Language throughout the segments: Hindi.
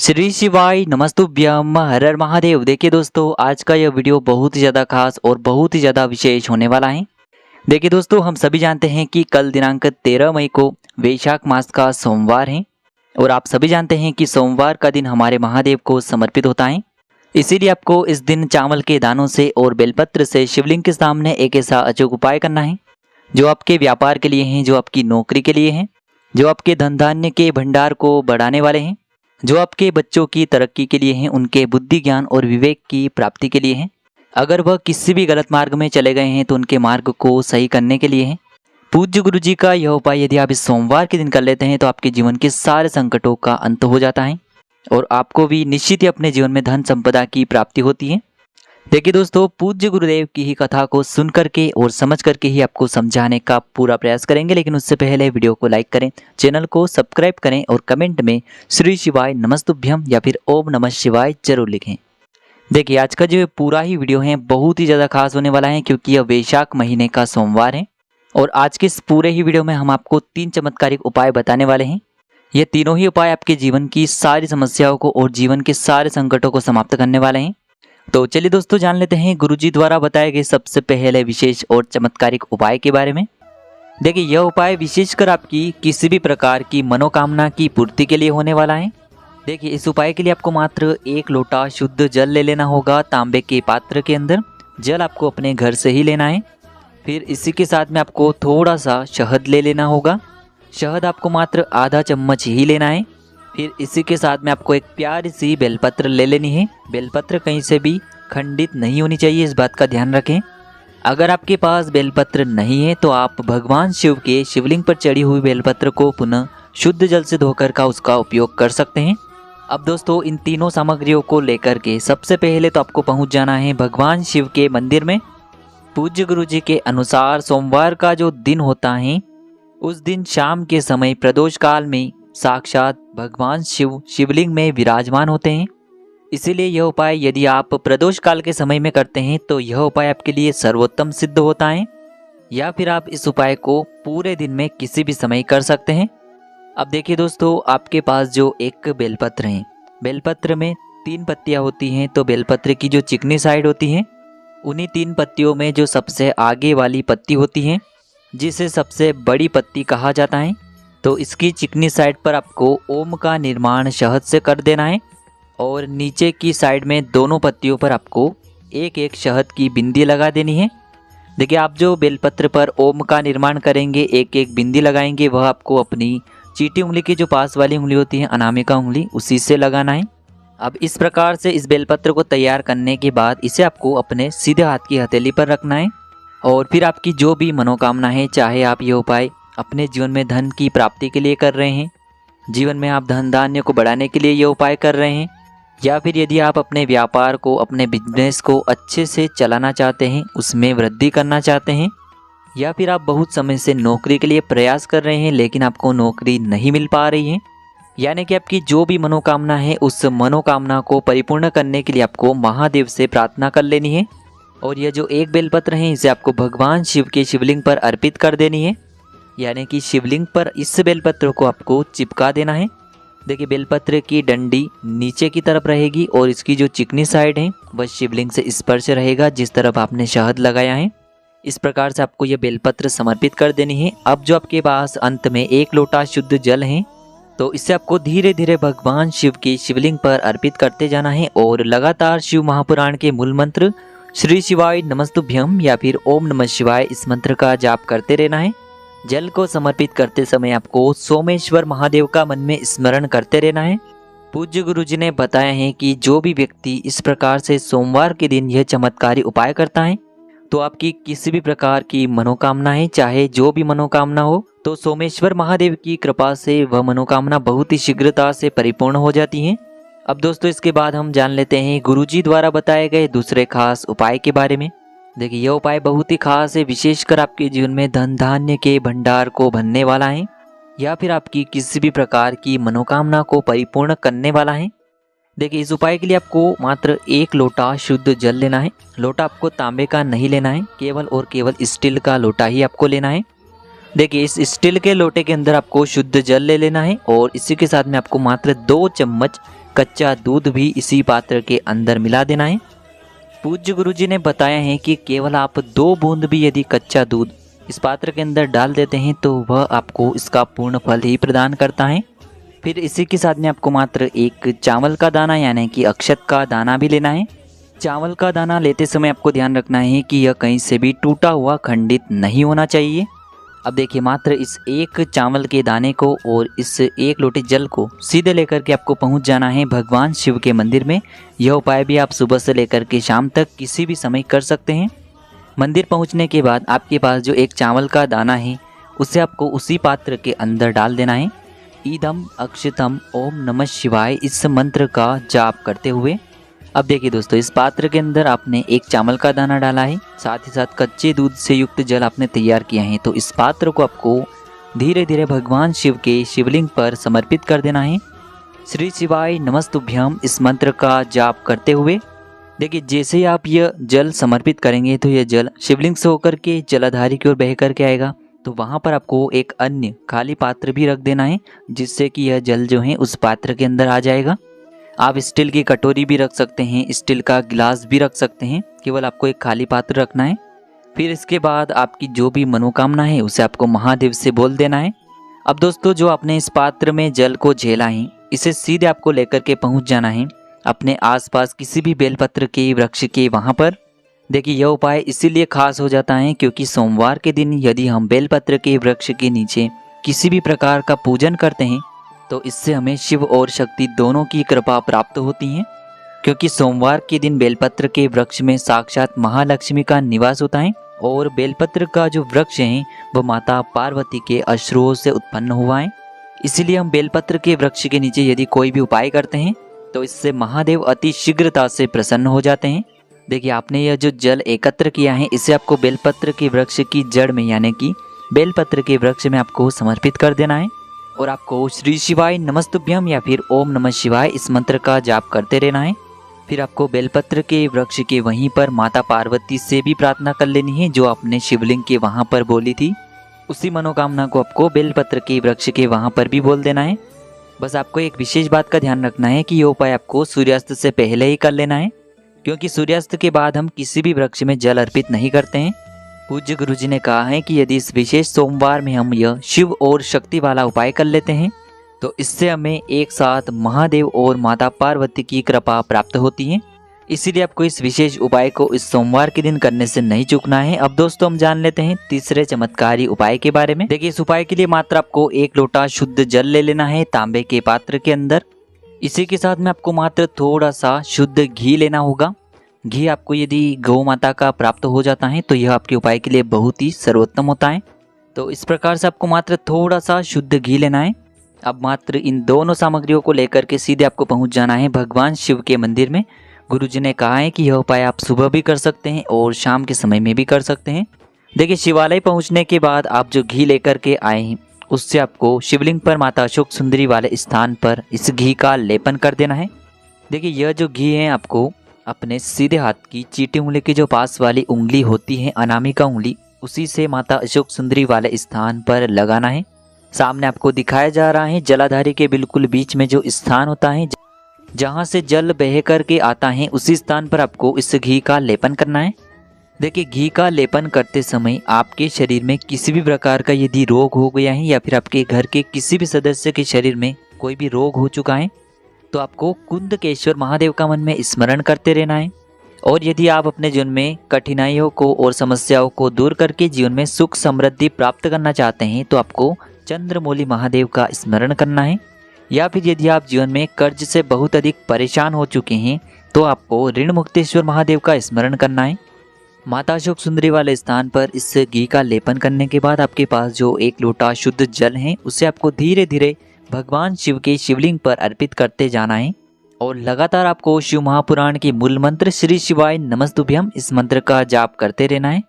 श्री शिवाय नमस्तुभ्यम हर हर महादेव। देखिए दोस्तों, आज का यह वीडियो बहुत ही ज़्यादा खास और बहुत ही ज़्यादा विशेष होने वाला है। देखिए दोस्तों, हम सभी जानते हैं कि कल दिनांक 13 मई को वैशाख मास का सोमवार है और आप सभी जानते हैं कि सोमवार का दिन हमारे महादेव को समर्पित होता है। इसीलिए आपको इस दिन चावल के दानों से और बेलपत्र से शिवलिंग के सामने एक ऐसा अचूक उपाय करना है जो आपके व्यापार के लिए हैं, जो आपकी नौकरी के लिए हैं, जो आपके धन धान्य के भंडार को बढ़ाने वाले हैं, जो आपके बच्चों की तरक्की के लिए हैं, उनके बुद्धि ज्ञान और विवेक की प्राप्ति के लिए हैं। अगर वह किसी भी गलत मार्ग में चले गए हैं तो उनके मार्ग को सही करने के लिए हैं। पूज्य गुरु जी का यह उपाय यदि आप इस सोमवार के दिन कर लेते हैं तो आपके जीवन के सारे संकटों का अंत हो जाता है और आपको भी निश्चित ही अपने जीवन में धन संपदा की प्राप्ति होती है। देखिए दोस्तों, पूज्य गुरुदेव की ही कथा को सुन करके और समझ करके ही आपको समझाने का पूरा प्रयास करेंगे, लेकिन उससे पहले वीडियो को लाइक करें, चैनल को सब्सक्राइब करें और कमेंट में श्री शिवाय नमस्तुभ्यम या फिर ओम नमः शिवाय जरूर लिखें। देखिए, आज का जो पूरा ही वीडियो है बहुत ही ज़्यादा खास होने वाला है, क्योंकि यह वैशाख महीने का सोमवार है और आज के इस पूरे ही वीडियो में हम आपको 3 चमत्कारिक उपाय बताने वाले हैं। ये तीनों ही उपाय आपके जीवन की सारी समस्याओं को और जीवन के सारे संकटों को समाप्त करने वाले हैं। तो चलिए दोस्तों, जान लेते हैं गुरुजी द्वारा बताए गए सबसे पहले विशेष और चमत्कारिक उपाय के बारे में। देखिए, यह उपाय विशेषकर आपकी किसी भी प्रकार की मनोकामना की पूर्ति के लिए होने वाला है। देखिए, इस उपाय के लिए आपको मात्र 1 लोटा शुद्ध जल ले लेना होगा तांबे के पात्र के अंदर। जल आपको अपने घर से ही लेना है। फिर इसी के साथ में आपको थोड़ा सा शहद ले लेना होगा। शहद आपको मात्र आधा चम्मच ही लेना है। फिर इसी के साथ में आपको एक प्यारी सी बेलपत्र ले लेनी है। बेलपत्र कहीं से भी खंडित नहीं होनी चाहिए, इस बात का ध्यान रखें। अगर आपके पास बेलपत्र नहीं है तो आप भगवान शिव के शिवलिंग पर चढ़ी हुई बेलपत्र को पुनः शुद्ध जल से धोकर का उसका उपयोग कर सकते हैं। अब दोस्तों, इन तीनों सामग्रियों को लेकर के सबसे पहले तो आपको पहुंच जाना है भगवान शिव के मंदिर में। पूज्य गुरु जी के अनुसार सोमवार का जो दिन होता है उस दिन शाम के समय प्रदोष काल में साक्षात भगवान शिव शिवलिंग में विराजमान होते हैं। इसीलिए यह उपाय यदि आप प्रदोष काल के समय में करते हैं तो यह उपाय आपके लिए सर्वोत्तम सिद्ध होता है, या फिर आप इस उपाय को पूरे दिन में किसी भी समय कर सकते हैं। अब देखिए दोस्तों, आपके पास जो एक बेलपत्र है, बेलपत्र में 3 पत्तियां होती हैं। तो बेलपत्र की जो चिकनी साइड होती है, उन्हीं 3 पत्तियों में जो सबसे आगे वाली पत्ती होती है, जिसे सबसे बड़ी पत्ती कहा जाता है, तो इसकी चिकनी साइड पर आपको ओम का निर्माण शहद से कर देना है और नीचे की साइड में दोनों पत्तियों पर आपको एक एक शहद की बिंदी लगा देनी है। देखिए, आप जो बेलपत्र पर ओम का निर्माण करेंगे, एक एक बिंदी लगाएंगे, वह आपको अपनी चीटी उंगली की जो पास वाली उंगली होती है, अनामिका उंगली, उसी से लगाना है। अब इस प्रकार से इस बेलपत्र को तैयार करने के बाद इसे आपको अपने सीधे हाथ की हथेली पर रखना है और फिर आपकी जो भी मनोकामना है, चाहे आप ये उपाय अपने जीवन में धन की प्राप्ति के लिए कर रहे हैं, जीवन में आप धन धान्य को बढ़ाने के लिए ये उपाय कर रहे हैं, या फिर यदि आप अपने व्यापार को, अपने बिजनेस को अच्छे से चलाना चाहते हैं, उसमें वृद्धि करना चाहते हैं, या फिर आप बहुत समय से नौकरी के लिए प्रयास कर रहे हैं लेकिन आपको नौकरी नहीं मिल पा रही है, यानी कि आपकी जो भी मनोकामना है उस मनोकामना को परिपूर्ण करने के लिए आपको महादेव से प्रार्थना कर लेनी है। और यह जो एक बेलपत्र है इसे आपको भगवान शिव के शिवलिंग पर अर्पित कर देनी है, यानी कि शिवलिंग पर इस बेलपत्र को आपको चिपका देना है। देखिए, बेलपत्र की डंडी नीचे की तरफ रहेगी और इसकी जो चिकनी साइड है वह शिवलिंग से स्पर्श रहेगा जिस तरफ आपने शहद लगाया है। इस प्रकार से आपको यह बेलपत्र समर्पित कर देनी है। अब जो आपके पास अंत में 1 लोटा शुद्ध जल है, तो इसे आपको धीरे धीरे भगवान शिव की शिवलिंग पर अर्पित करते जाना है और लगातार शिव महापुराण के मूल मंत्र श्री शिवाय नमस्तुभ्यम या फिर ओम नमः शिवाय, इस मंत्र का जाप करते रहना है। जल को समर्पित करते समय आपको सोमेश्वर महादेव का मन में स्मरण करते रहना है। पूज्य गुरु जी ने बताया है कि जो भी व्यक्ति इस प्रकार से सोमवार के दिन यह चमत्कारी उपाय करता है तो आपकी किसी भी प्रकार की मनोकामना है, चाहे जो भी मनोकामना हो, तो सोमेश्वर महादेव की कृपा से वह मनोकामना बहुत ही शीघ्रता से परिपूर्ण हो जाती है। अब दोस्तों, इसके बाद हम जान लेते हैं गुरुजी द्वारा बताए गए दूसरे खास उपाय के बारे में। देखिए, यह उपाय बहुत ही खास है, विशेषकर आपके जीवन में धन धान्य के भंडार को भरने वाला है, या फिर आपकी किसी भी प्रकार की मनोकामना को परिपूर्ण करने वाला है। देखिए, इस उपाय के लिए आपको मात्र 1 लोटा शुद्ध जल लेना है। लोटा आपको तांबे का नहीं लेना है, केवल और केवल स्टील का लोटा ही आपको लेना है। देखिए, इस स्टील के लोटे के अंदर आपको शुद्ध जल ले लेना है और इसी के साथ में आपको मात्र 2 चम्मच कच्चा दूध भी इसी पात्र के अंदर मिला देना है। पूज्य गुरुजी ने बताया है कि केवल आप 2 बूंद भी यदि कच्चा दूध इस पात्र के अंदर डाल देते हैं तो वह आपको इसका पूर्ण फल ही प्रदान करता है। फिर इसी के साथ में आपको मात्र एक चावल का दाना यानी कि अक्षत का दाना भी लेना है। चावल का दाना लेते समय आपको ध्यान रखना है कि यह कहीं से भी टूटा हुआ खंडित नहीं होना चाहिए। अब देखिए, मात्र इस एक चावल के दाने को और इस एक लोटे जल को सीधे लेकर के आपको पहुंच जाना है भगवान शिव के मंदिर में। यह उपाय भी आप सुबह से लेकर के शाम तक किसी भी समय कर सकते हैं। मंदिर पहुंचने के बाद आपके पास जो एक चावल का दाना है उसे आपको उसी पात्र के अंदर डाल देना है। ईदम अक्षतम ओम नमः शिवाय इस मंत्र का जाप करते हुए। अब देखिए दोस्तों, इस पात्र के अंदर आपने एक चावल का दाना डाला है, साथ ही साथ कच्चे दूध से युक्त जल आपने तैयार किया है। तो इस पात्र को आपको धीरे धीरे भगवान शिव के शिवलिंग पर समर्पित कर देना है। श्री शिवाय नमस्तुभ्यम इस मंत्र का जाप करते हुए। देखिए, जैसे ही आप यह जल समर्पित करेंगे तो यह जल शिवलिंग से होकर के जलाधारी की ओर बह करके आएगा। तो वहाँ पर आपको एक अन्य खाली पात्र भी रख देना है, जिससे कि यह जल जो है उस पात्र के अंदर आ जाएगा। आप स्टील की कटोरी भी रख सकते हैं, स्टील का गिलास भी रख सकते हैं, केवल आपको एक खाली पात्र रखना है। फिर इसके बाद आपकी जो भी मनोकामना है उसे आपको महादेव से बोल देना है। अब दोस्तों, जो आपने इस पात्र में जल को झेला है इसे सीधे आपको लेकर के पहुंच जाना है अपने आसपास किसी भी बेलपत्र के वृक्ष के वहाँ पर। देखिए, यह उपाय इसीलिए खास हो जाता है क्योंकि सोमवार के दिन यदि हम बेलपत्र के वृक्ष के नीचे किसी भी प्रकार का पूजन करते हैं तो इससे हमें शिव और शक्ति दोनों की कृपा प्राप्त होती है। क्योंकि सोमवार के दिन बेलपत्र के वृक्ष में साक्षात महालक्ष्मी का निवास होता है और बेलपत्र का जो वृक्ष है वह माता पार्वती के अश्रुओं से उत्पन्न हुआ है। इसीलिए हम बेलपत्र के वृक्ष के नीचे यदि कोई भी उपाय करते हैं तो इससे महादेव अति शीघ्रता से प्रसन्न हो जाते हैं। देखिए, आपने यह जो जल एकत्र किया है इसे आपको बेलपत्र के वृक्ष की जड़ में यानी कि बेलपत्र के वृक्ष में आपको समर्पित कर देना है और आपको श्री शिवाय नमस्तुभ्यम या फिर ओम नमः शिवाय इस मंत्र का जाप करते रहना है। फिर आपको बेलपत्र के वृक्ष के वहीं पर माता पार्वती से भी प्रार्थना कर लेनी है जो आपने शिवलिंग के वहाँ पर बोली थी। उसी मनोकामना को आपको बेलपत्र के वृक्ष के वहाँ पर भी बोल देना है। बस आपको एक विशेष बात का ध्यान रखना है कि ये उपाय आपको सूर्यास्त से पहले ही कर लेना है, क्योंकि सूर्यास्त के बाद हम किसी भी वृक्ष में जल अर्पित नहीं करते हैं। पूज्य गुरुजी ने कहा है कि यदि इस विशेष सोमवार में हम यह शिव और शक्ति वाला उपाय कर लेते हैं तो इससे हमें एक साथ महादेव और माता पार्वती की कृपा प्राप्त होती है। इसीलिए आपको इस विशेष उपाय को इस सोमवार के दिन करने से नहीं चूकना है। अब दोस्तों, हम जान लेते हैं तीसरे चमत्कारी उपाय के बारे में। देखिए, इस उपाय के लिए मात्र आपको 1 लोटा शुद्ध जल ले लेना है तांबे के पात्र के अंदर। इसी के साथ में आपको मात्र थोड़ा सा शुद्ध घी लेना होगा। घी आपको यदि गौ माता का प्राप्त हो जाता है तो यह आपके उपाय के लिए बहुत ही सर्वोत्तम होता है। तो इस प्रकार से आपको मात्र थोड़ा सा शुद्ध घी लेना है। अब मात्र इन दोनों सामग्रियों को लेकर के सीधे आपको पहुंच जाना है भगवान शिव के मंदिर में। गुरुजी ने कहा है कि यह उपाय आप सुबह भी कर सकते हैं और शाम के समय में भी कर सकते हैं। देखिए, शिवालय पहुंचने के बाद आप जो घी लेकर के आए हैं उससे आपको शिवलिंग पर माता अशोक सुंदरी वाले स्थान पर इस घी का लेपन कर देना है। देखिए, यह जो घी है आपको अपने सीधे हाथ की चीटी उंगली की जो पास वाली उंगली होती है, अनामिका उंगली, उसी से माता अशोक सुंदरी वाले स्थान पर लगाना है। सामने आपको दिखाया जा रहा है जलाधारी के बिल्कुल बीच में जो स्थान होता है जहाँ से जल बह करके आता है, उसी स्थान पर आपको इस घी का लेपन करना है। देखिए, घी का लेपन करते समय आपके शरीर में किसी भी प्रकार का यदि रोग हो गया है या फिर आपके घर के किसी भी सदस्य के शरीर में कोई भी रोग हो चुका है तो आपको कुंदकेश्वर महादेव का मन में स्मरण करते रहना है। और यदि आप अपने जीवन में कठिनाइयों को और समस्याओं को दूर करके जीवन में सुख समृद्धि प्राप्त करना चाहते हैं तो आपको चंद्रमौली महादेव का स्मरण करना है। या फिर यदि आप जीवन में कर्ज से बहुत अधिक परेशान हो चुके हैं तो आपको ऋण मुक्तेश्वर महादेव का स्मरण करना है। माता अशोक सुंदरी वाले स्थान पर इस घी का लेपन करने के बाद आपके पास जो 1 लोटा शुद्ध जल है उसे आपको धीरे धीरे भगवान शिव के शिवलिंग पर अर्पित करते जाना है और लगातार आपको शिव महापुराण के मूल मंत्र श्री शिवाय नमस्तुभ्यम इस मंत्र का जाप करते रहना है।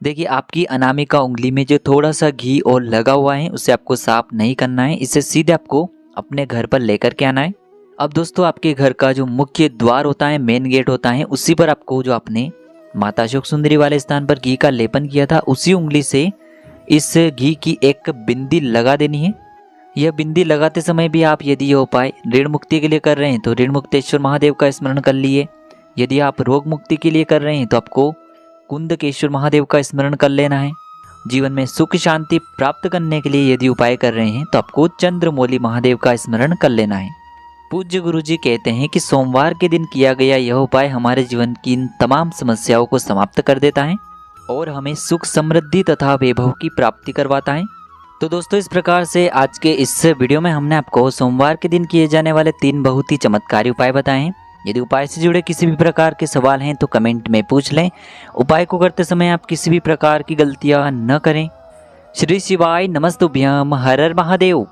देखिए, आपकी अनामिका उंगली में जो थोड़ा सा घी और लगा हुआ है उसे आपको साफ नहीं करना है, इसे सीधे आपको अपने घर पर लेकर के आना है। अब दोस्तों, आपके घर का जो मुख्य द्वार होता है, मेन गेट होता है, उसी पर आपको जो आपने माता अशोक सुंदरी वाले स्थान पर घी का लेपन किया था उसी उंगली से इस घी की एक बिंदी लगा देनी है। यह बिंदी लगाते समय भी आप यदि यह उपाय ऋण मुक्ति के लिए कर रहे हैं तो ऋण मुक्तेश्वर महादेव का स्मरण कर लिए। यदि आप रोग मुक्ति के लिए कर रहे हैं तो आपको कुंदकेश्वर महादेव का स्मरण कर लेना है। जीवन में सुख शांति प्राप्त करने के लिए यदि उपाय कर रहे हैं तो आपको चंद्रमौली महादेव का स्मरण कर लेना है। पूज्य गुरुजी कहते हैं कि सोमवार के दिन किया गया यह उपाय हमारे जीवन की इन तमाम समस्याओं को समाप्त कर देता है और हमें सुख समृद्धि तथा वैभव की प्राप्ति करवाता है। तो दोस्तों, इस प्रकार से आज के इस वीडियो में हमने आपको सोमवार के दिन किए जाने वाले 3 बहुत ही चमत्कारी उपाय बताए हैं। यदि उपाय से जुड़े किसी भी प्रकार के सवाल हैं तो कमेंट में पूछ लें। उपाय को करते समय आप किसी भी प्रकार की गलतियां न करें। श्री शिवाय नमस्तुभ्यम। हर हर महादेव।